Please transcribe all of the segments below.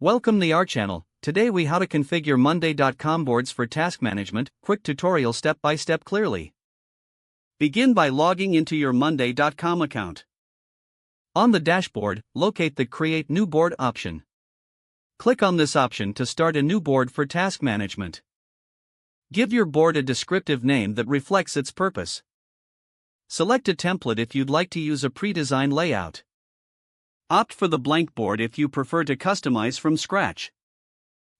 Welcome to our channel. Today we how to configure Monday.com boards for task management. Quick tutorial step by step clearly. Begin by logging into your Monday.com account. On the dashboard, locate the Create New Board option. Click on this option to start a new board for task management. Give your board a descriptive name that reflects its purpose. Select a template if you'd like to use a pre-designed layout. Opt for the blank board if you prefer to customize from scratch.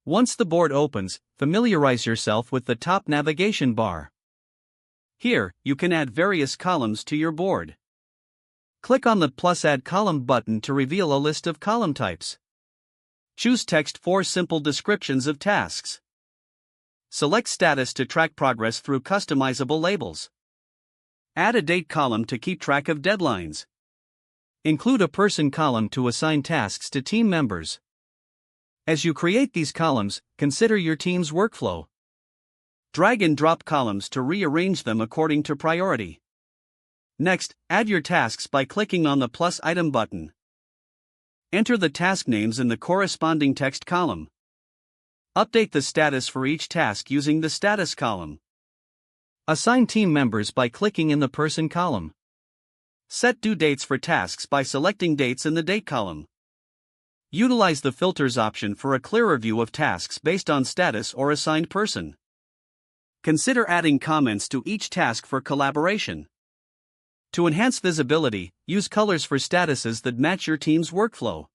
Once the board opens, familiarize yourself with the top navigation bar. Here, you can add various columns to your board. Click on the plus Add Column button to reveal a list of column types. Choose text for simple descriptions of tasks. Select Status to track progress through customizable labels. Add a date column to keep track of deadlines. Include a person column to assign tasks to team members. As you create these columns, consider your team's workflow. Drag and drop columns to rearrange them according to priority. Next, add your tasks by clicking on the plus item button. Enter the task names in the corresponding text column. Update the status for each task using the status column. Assign team members by clicking in the person column. Set due dates for tasks by selecting dates in the date column. Utilize the filters option for a clearer view of tasks based on status or assigned person. Consider adding comments to each task for collaboration. To enhance visibility, use colors for statuses that match your team's workflow.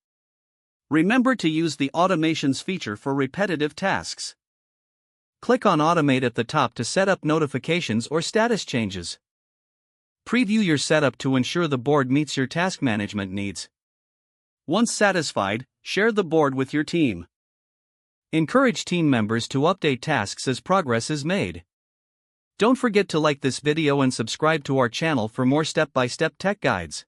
Remember to use the automations feature for repetitive tasks. Click on Automate at the top to set up notifications or status changes. Preview your setup to ensure the board meets your task management needs. Once satisfied, share the board with your team. Encourage team members to update tasks as progress is made. Don't forget to like this video and subscribe to our channel for more step-by-step tech guides.